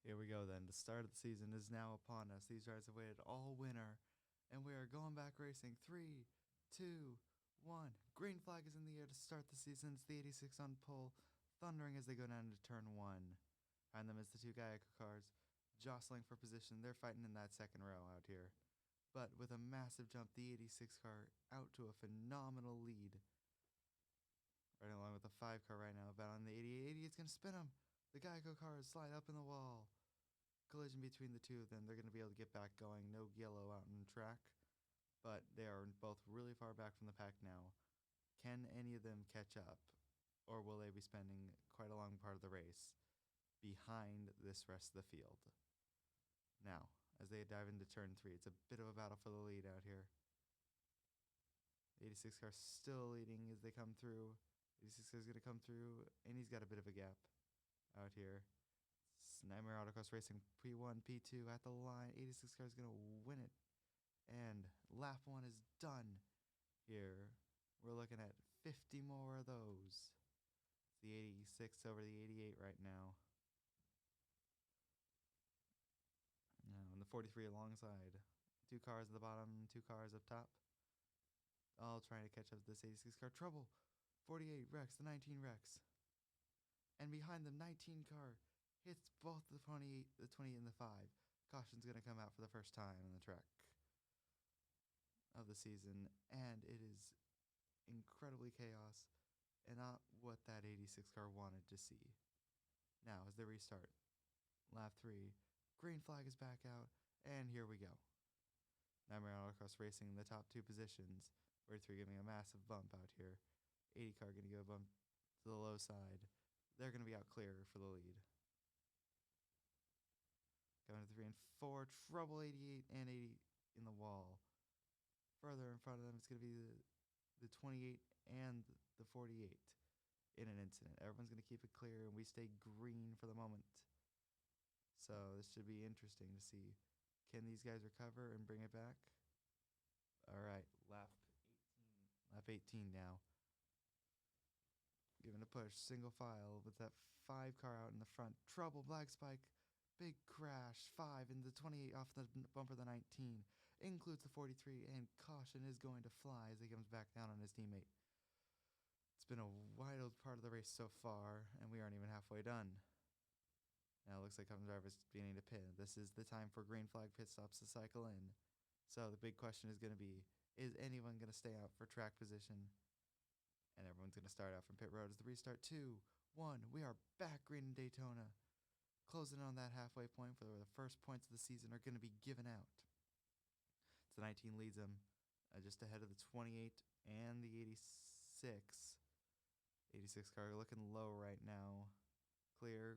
Here we go then. The start of the season is now upon us. These riders have waited all winter, and we are going back racing. 3, 2, 1. Green flag is in the air to start the season. It's the 86 on pole, thundering as they go down into turn 1. Behind them is the two Geico cars, jostling for position. They're fighting in that second row out here. But with a massive jump, the 86 car out to a phenomenal lead. Right along with the 5 car right now, battling the 88. 88's going to spin him. The Geico cars slide up in the wall. Collision between the two of them. They're going to be able to get back going. No yellow out on the track. But they are both really far back from the pack now. Can any of them catch up? Or will they be spending quite a long part of the race behind this rest of the field? Now, as they dive into turn 3, it's a bit of a battle for the lead out here. The 86 car still leading as they come through. 86 car is going to come through, and he's got a bit of a gap out here. It's Nightmare Autocross Racing P1, P2 at the line. 86 car is going to win it. And lap 1 is done here. We're looking at 50 more of those. It's the 86 over the 88 right now. Now, in the 43 alongside. 2 cars at the bottom, 2 cars up top. All trying to catch up to this 86 car. Trouble. 48 wrecks, the 19 wrecks. And behind them, 19 car hits both the 28, and the 5. Caution's going to come out for the first time on the track of the season. And it is incredibly chaos and not what that 86 car wanted to see. Now, as they restart, lap 3, green flag is back out, and here we go. Nightmare Autocross Racing in the top 2 positions. 43 giving a massive bump out here. 80 car going to go bump to the low side. They're going to be out clear for the lead. Going to 3 and 4. Trouble 88 and 80 in the wall. Further in front of them, it's going to be the 28 and the 48 in an incident. Everyone's going to keep it clear, and we stay green for the moment. So this should be interesting to see. Can these guys recover and bring it back? All right, lap 18. Lap 18 now. Giving a push, single file with that 5 car out in the front. Trouble, black spike, big crash. 5 in the 28 off the bumper of the 19. Includes the 43, and caution is going to fly as he comes back down on his teammate. It's been a wild part of the race so far, and we aren't even halfway done. Now it looks like Cummins driver's beginning to pit. This is the time for green flag pit stops to cycle in. So the big question is going to be, is anyone going to stay out for track position? And everyone's going to start out from pit road as the restart. 2, 1. We are back green in Daytona. Closing on that halfway point for where the first points of the season are going to be given out. So the 19 leads them just ahead of the 28 and the 86. 86 car looking low right now. Clear.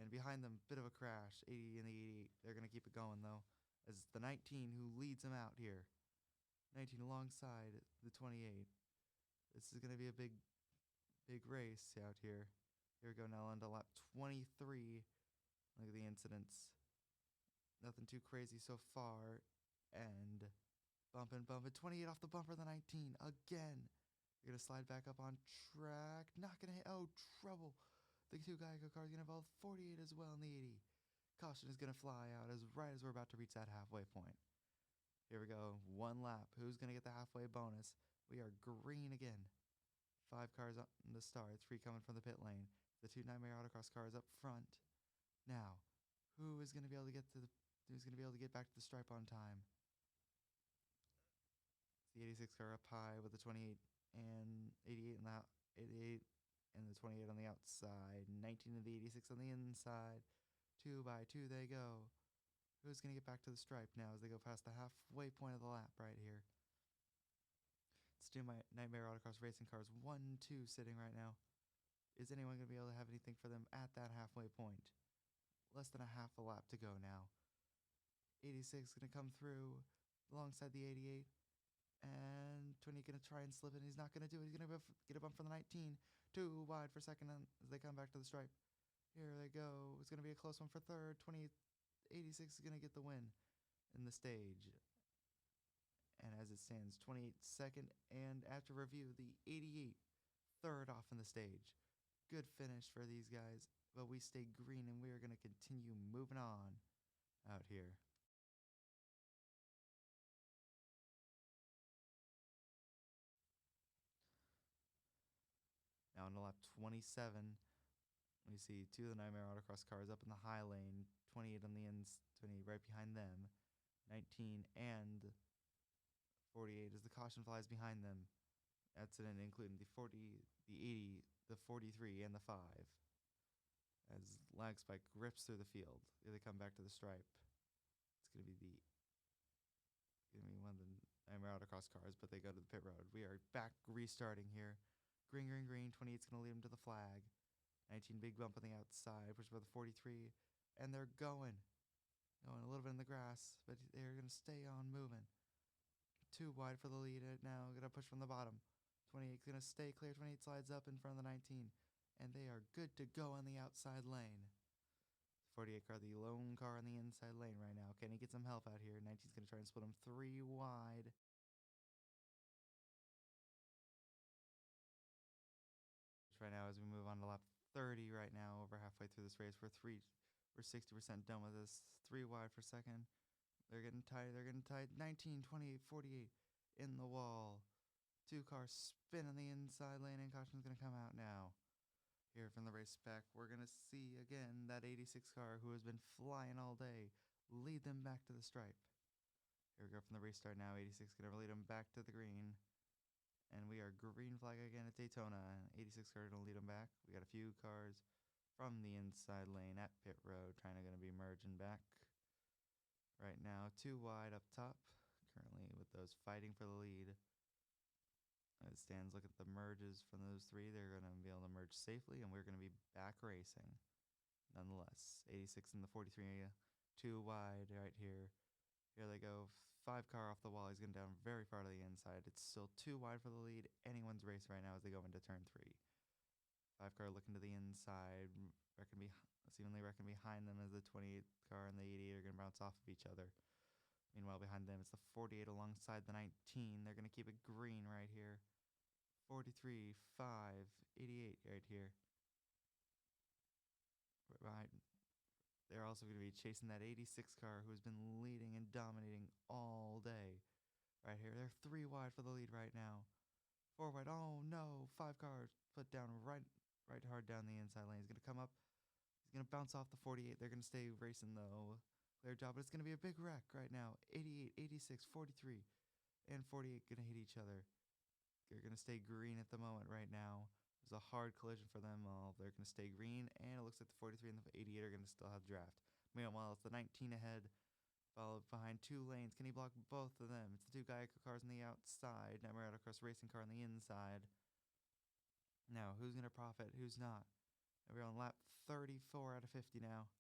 And behind them, bit of a crash. 80 and the 88. They're going to keep it going, though, as it's the 19 who leads them out here. 19 alongside the 28. This is going to be a big race out here. Here we go now on to lap 23. Look at the incidents. Nothing too crazy so far. And bumping. 28 off the bumper of the 19. Again. They're going to slide back up on track. Not going to hit. Oh, trouble. The 2 Geico cars are going to involve 48 as well in the 80. Caution is going to fly out right as we're about to reach that halfway point. Here we go. 1 lap. Who's going to get the halfway bonus? We are green again. 5 cars on the start. 3 coming from the pit lane. The 2 Nightmare Autocross cars up front. Now, who is going to be able to get back to the stripe on time? It's the 86 car up high with the 28 and 88 and the 88 and the 28 on the outside. 19 and the 86 on the inside. 2 by 2 they go. Who's going to get back to the stripe now as they go past the halfway point of the lap right here? It's 2 Nightmare Autocross Racing cars, 1, 2 sitting right now. Is anyone going to be able to have anything for them at that halfway point? Less than a half a lap to go now. 86 going to come through alongside the 88. And 20 going to try and slip it. He's not going to do it. He's going to get a bump from the 19. 2 wide for second as they come back to the stripe. Here they go. It's going to be a close one for third. 86 is going to get the win in the stage. And as it stands, 28 second, and after review, the 88 third off in the stage. Good finish for these guys, but we stay green and we are going to continue moving on out here. Now on lap 27, we see two of the Nightmare Autocross cars up in the high lane, 28 on the ends, 28 right behind them, 19 and 48 as the caution flies behind them. Accident including the 40, the 80, the 43, and the 5. As Lag Spike rips through the field, they come back to the stripe. It's gonna be one of the Nightmare Autocross cars, but they go to the pit road. We are back restarting here. Green, green, green. 28's gonna lead them to the flag. 19 big bump on the outside, pushed by the 43, and they're going a little bit in the grass, but they're gonna stay on moving. Too wide for the lead now. Gonna push from the bottom. 28's gonna stay clear. 28 slides up in front of the 19, and they are good to go on the outside lane. 48 car, the lone car on the inside lane right now. Can he get some help out here? 19's gonna try and split him 3 wide. Right now, as we move on to lap 30 right now, over halfway through this race, we're 60% done with this. 3 wide for second. They're getting tight. 19, 28, 48 in the wall. 2 cars spin on the inside lane, and caution's going to come out now. Here from the race back, we're going to see again that 86 car who has been flying all day lead them back to the stripe. Here we go from the restart now. 86 going to lead them back to the green. And we are green flag again at Daytona. 86 car going to lead them back. We got a few cars from the inside lane at pit road trying to be merging back. Right now, 2 wide up top. Currently with those fighting for the lead. As it stands, look at the merges from those 3. They're going to be able to merge safely, and we're going to be back racing. Nonetheless, 86 and the 43, 2 wide right here. Here they go. 5 car off the wall. He's going down very far to the inside. It's still 2 wide for the lead. Anyone's race right now as they go into turn 3. 5 car looking to the inside. Seemingly reckon behind them as the 28 car and the 88 are going to bounce off of each other. Meanwhile, behind them, it's the 48 alongside the 19. They're going to keep it green right here. 43, 5, 88 right here. Right. They're also going to be chasing that 86 car who has been leading and dominating all day. Right here. They're 3 wide for the lead right now. 4 wide. Oh, no. 5 cars put down right hard down the inside lane. He's going to come up. He's going to bounce off the 48. They're going to stay racing, though. Clear job, but it's going to be a big wreck right now. 88, 86, 43, and 48 going to hit each other. They're going to stay green at the moment right now. There's a hard collision for them all. They're going to stay green, and it looks like the 43 and the 88 are going to still have draft. Meanwhile, it's the 19 ahead, followed behind 2 lanes. Can he block both of them? It's the 2 Geico cars on the outside. Nightmare Autocross racing car on the inside. Now, who's going to profit? Who's not? We're on lap 34 out of 50 now.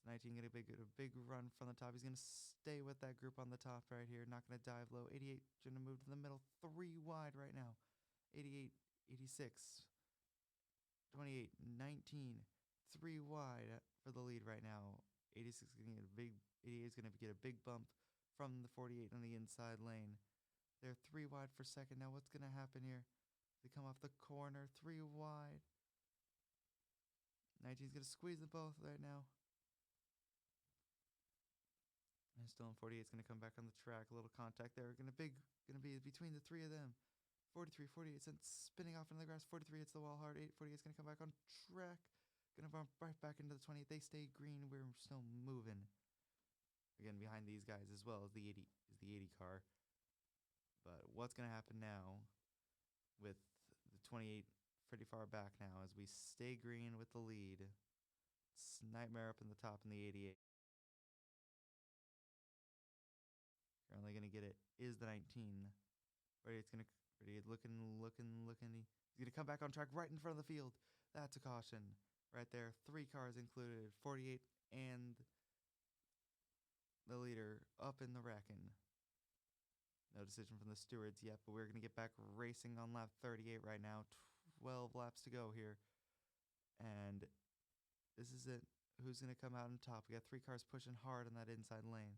19 going to get a big run from the top. He's going to stay with that group on the top right here. Not going to dive low. 88 going to move to the middle. 3 wide right now. 88, 86, 28, 19. 3 wide for the lead right now. 86 is going to get a big. 88 is going to get a big bump from the 48 on the inside lane. They're 3 wide for second. Now what's going to happen here? They come off the corner. 3 wide. 19 is going to squeeze them both right now. And still in 48 is going to come back on the track. A little contact there. Going to be between the 3 of them. 43, 48 sent spinning off into the grass. 43 hits the wall hard. 48 is going to come back on track. Going to bump right back into the 28. They stay green. We're still moving. Again, behind these guys as well as the 80 car. But what's going to happen now with the 28 pretty far back now as we stay green with the lead. It's Nightmare up in the top in the 88. Currently going to get it is the 19. It's going to looking. He's going to come back on track right in front of the field. That's a caution right there. 3 cars included. 48 and the leader up in the wrecking. No decision from the stewards yet, but we're going to get back racing on lap 38 right now. 12 laps to go here. And this is it. Who's going to come out on top? We got 3 cars pushing hard on that inside lane.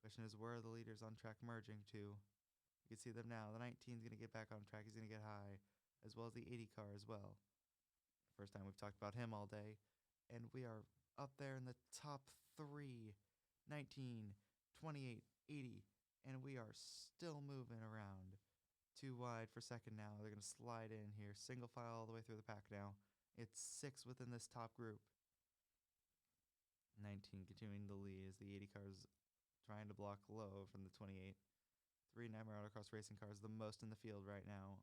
Question is, where are the leaders on track merging to? You can see them now. The 19 is going to get back on track. He's going to get high, as well as the 80 car as well. First time we've talked about him all day. And we are up there in the top 3, 19, 28, 80. And we are still moving around. Too wide for second now. They're going to slide in here. Single file all the way through the pack now. It's 6 within this top group. 19 continuing the lead as the 80 cars trying to block low from the 28. 3 Nightmare Autocross racing cars, the most in the field right now.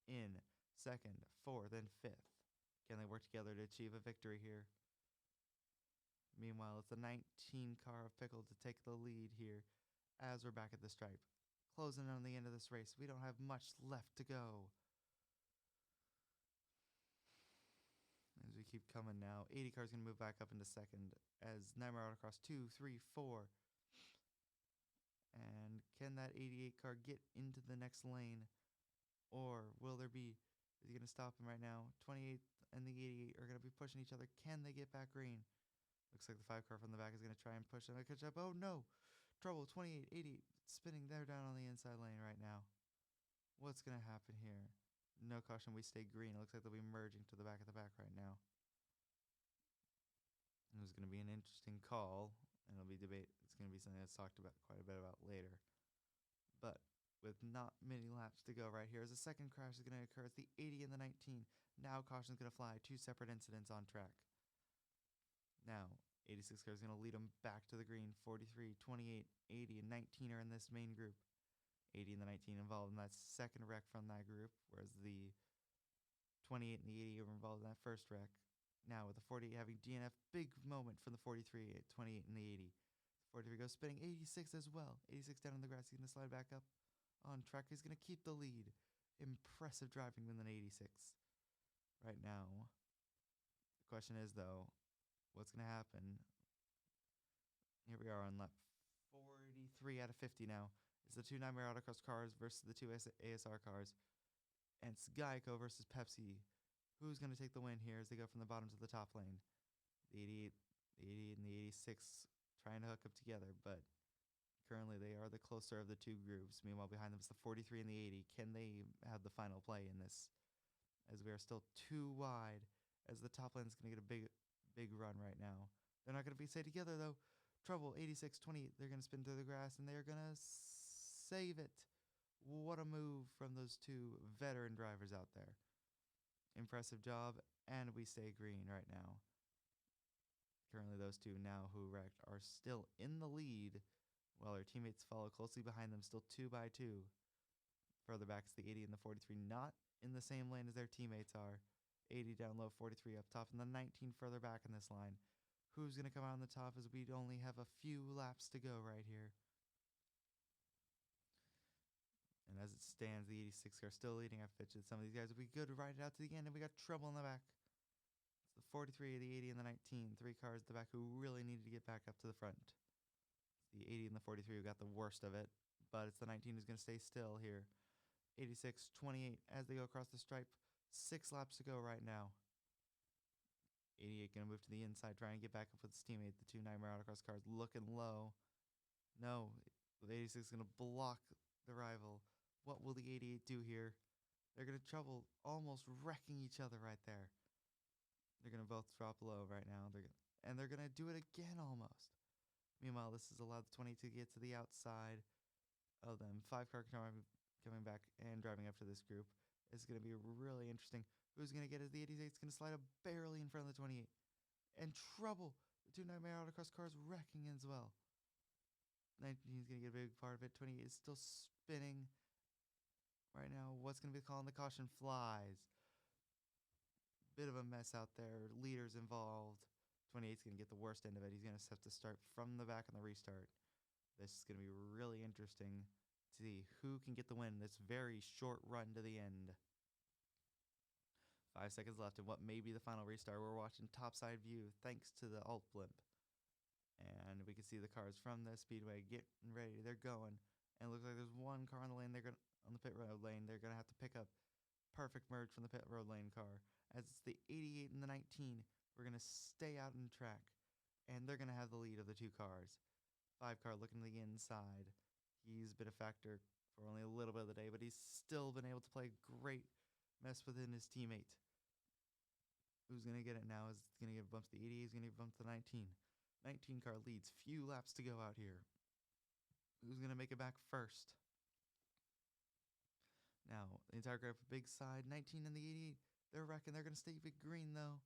In second, fourth, and fifth. Can they work together to achieve a victory here? Meanwhile, it's the 19 car of Pickle to take the lead here as we're back at the stripe. Closing on the end of this race. We don't have much left to go. As we keep coming now, 80 cars going to move back up into second as Nightmare Autocross 2, 3, 4. And can that 88 car get into the next lane? Or will there be, is he going to stop him right now? 28 and the 88 are going to be pushing each other. Can they get back green? Looks like the 5 car from the back is going to try and push them. Catch up. Oh no! Trouble, 28, 88, spinning there down on the inside lane right now. What's going to happen here? No caution, we stay green. It looks like they'll be merging to the back right now. It was going to be an interesting call, and it'll be debate. It's going to be something that's talked about quite a bit about later. But with not many laps to go right here, as a second crash is going to occur, it's the 80 and the 19. Now caution's going to fly. 2 separate incidents on track. Now, 86 car is going to lead them back to the green. 43, 28, 80, and 19 are in this main group. 80 and the 19 involved in that second wreck from that group, whereas the 28 and the 80 were involved in that first wreck. Now with the 48 having DNF, big moment for the 43 at 28 and the 80. The 43 goes spinning, 86 as well. 86 down in the grass, he's going to slide back up on track. He's going to keep the lead. Impressive driving with an 86 right now. The question is, though, what's going to happen? Here we are on lap 43 out of 50 now. It's the 2 Nightmare Autocross cars versus the 2 ASR cars. And it's Geico versus Pepsi. Who's going to take the win here as they go from the bottom to the top lane? The 88, the 80, and the 86 trying to hook up together, but currently they are the closer of the 2 groups. Meanwhile, behind them is the 43 and the 80. Can they have the final play in this? As we are still too wide, as the top lane is going to get a big run right now. They're not going to be stay together, though. Trouble, 86, 20. They're going to spin through the grass, and they're going to save it. What a move from those 2 veteran drivers out there. Impressive job, and we stay green right now. Currently, those 2 now who wrecked are still in the lead, while their teammates follow closely behind them, still 2 by 2. Further back is the 80 and the 43, not in the same lane as their teammates are. 80 down low, 43 up top, and the 19 further back in this line. Who's going to come out on the top as we only have a few laps to go right here. And as it stands, the 86 car still leading. I've pitched it. Some of these guys will be good to ride it out to the end, and we got trouble in the back. It's the 43, the 80, and the 19. 3 cars at the back who really needed to get back up to the front. It's the 80 and the 43 who got the worst of it, but it's the 19 who's going to stay still here. 86, 28 as they go across the stripe. 6 laps to go right now. 88 going to move to the inside, trying to get back up with his teammate. The 2 Nightmare Autocross cars looking low. No, the 86 is going to block the rival. What will the 88 do here? They're going to trouble, almost wrecking each other right there. They're going to both drop low right now. They're going to do it again almost. Meanwhile, this has allowed the 20 to get to the outside of them. 5 car coming back and driving up to this group. It's going to be really interesting. Who's going to get it? The 88 is going to slide up barely in front of the 28. And trouble. The 2 Nightmare Autocross cars wrecking as well. 19 is going to get a big part of it. 28 is still spinning right now. What's going to be the call on the caution? Flies. Bit of a mess out there. Leaders involved. 28 is going to get the worst end of it. He's going to have to start from the back on the restart. This is going to be really interesting to see who can get the win in this very short run to the end. 5 seconds left in what may be the final restart. We're watching topside view thanks to the alt blimp. And we can see the cars from the speedway getting ready. They're going. And it looks like there's 1 car on the lane. On the pit road lane. They're going to have to pick up perfect merge from the pit road lane car. As it's the 88 and the 19. We're going to stay out in track. And they're going to have the lead of the 2 cars. 5 car looking to the inside. He's been a factor for only a little bit of the day, but he's still been able to play great mess within his teammate. Who's going to get it now? Is going to get bumped to the 80. He's going to get bumped to the 19. 19 car leads. Few laps to go out here. Who's going to make it back first? Now, the entire group, big side. 19 and the 88. They're wrecking. They're going to stay big green, though.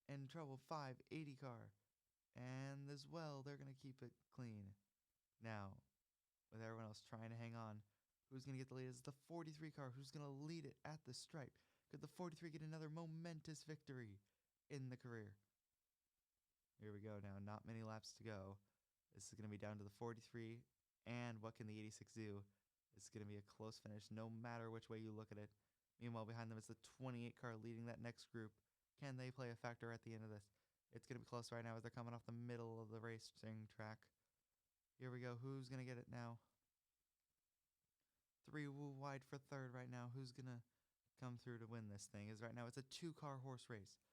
In trouble. 5, 80 car. And as well, they're going to keep it clean. Now, with everyone else trying to hang on, who's going to get the lead is the 43 car. Who's going to lead it at the stripe? Could the 43 get another momentous victory in the career? Here we go now. Not many laps to go. This is going to be down to the 43. And what can the 86 do? It's going to be a close finish no matter which way you look at it. Meanwhile, behind them is the 28 car leading that next group. Can they play a factor at the end of this? It's going to be close right now as they're coming off the middle of the racing track. Here we go. Who's going to get it now? 3 wide for third right now. Who's going to come through to win this thing? Is right now it's a 2-car horse race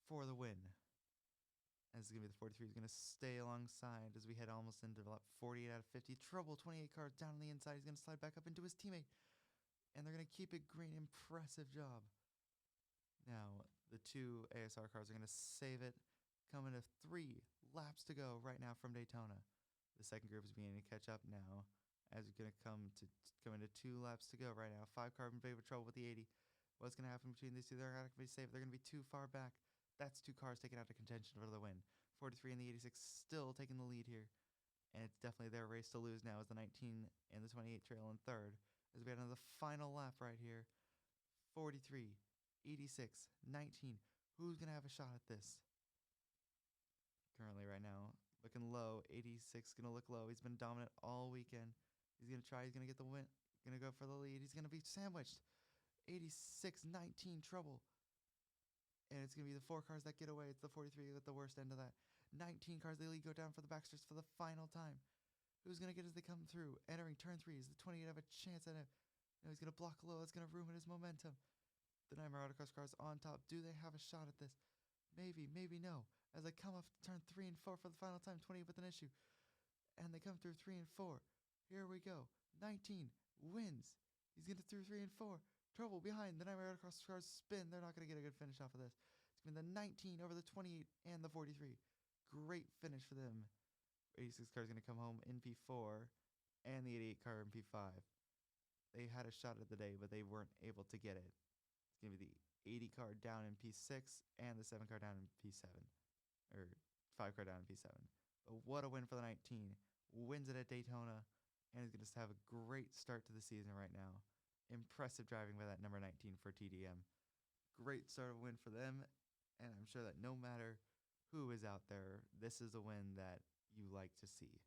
for the win. As it's going to be the 43 is going to stay alongside as we head almost into lap 48 out of 50. Trouble, 28 cars down on the inside. He's going to slide back up into his teammate. And they're going to keep it green. Impressive job. Now, the 2 ASR cars are going to save it. Coming to 3 laps to go right now from Daytona. The second group is beginning to catch up now. As you're going to come into 2 laps to go right now. 5 car in big trouble with the 80. What's going to happen between these two? They're not going to be safe. They're going to be too far back. That's 2 cars taken out of contention for the win. 43 and the 86 still taking the lead here. And it's definitely their race to lose now as the 19 and the 28 trail in third. As we get into the final lap right here. 43, 86, 19. Who's going to have a shot at this? Currently right now, looking low. 86 going to look low. He's been dominant all weekend. He's going to try. He's going to get the win. Going to go for the lead. He's going to be sandwiched. 86, 19 trouble. And it's going to be the 4 cars that get away. It's the 43 at the worst end of that. 19 cars, they lead, go down for the backstretch for the final time. Who's going to get as they come through? Entering turn 3. Is the 28 have a chance at it? No, he's going to block low. That's going to ruin his momentum. The Nightmare Autocross cars on top. Do they have a shot at this? Maybe, maybe no. As they come off turn 3 and 4 for the final time. 28 with an issue. And they come through 3 and 4. Here we go. 19 wins. He's going to through 3 and 4. Trouble behind. The Nightmare Autocross cars spin. They're not going to get a good finish off of this. It's been the 19 over the 28 and the 43. Great finish for them. 86 car is going to come home in P4 and the 88 car in P5. They had a shot at the day, but they weren't able to get it. It's going to be the 80 car down in P6 and the 7 car down in P7. Or 5 car down in P7. But what a win for the 19. Wins it at Daytona and is going to have a great start to the season right now. Impressive driving by that number 19 for TDM. Great start of win for them, and I'm sure that no matter who is out there, this is a win that you like to see.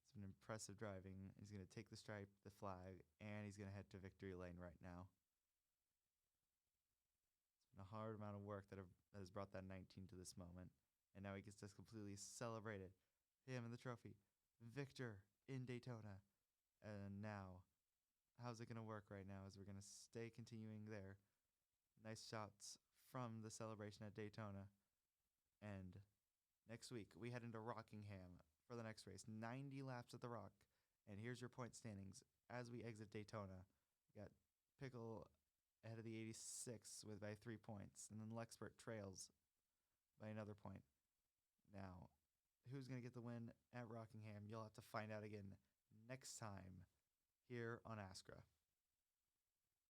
It's been impressive driving. He's going to take the stripe, the flag, and he's going to head to victory lane right now. It's been a hard amount of work that has brought that 19 to this moment, and now he gets to completely celebrate it. Him and the trophy. Victor in Daytona. And now, how's it going to work right now as we're going to stay continuing there. Nice shots from the celebration at Daytona. And next week, we head into Rockingham for the next race. 90 laps at the Rock. And here's your point standings as we exit Daytona. We got Pickle ahead of the 86 by 3 points. And then Lexpert trails by another point. Now, who's going to get the win at Rockingham? You'll have to find out again next time here on ASCRA.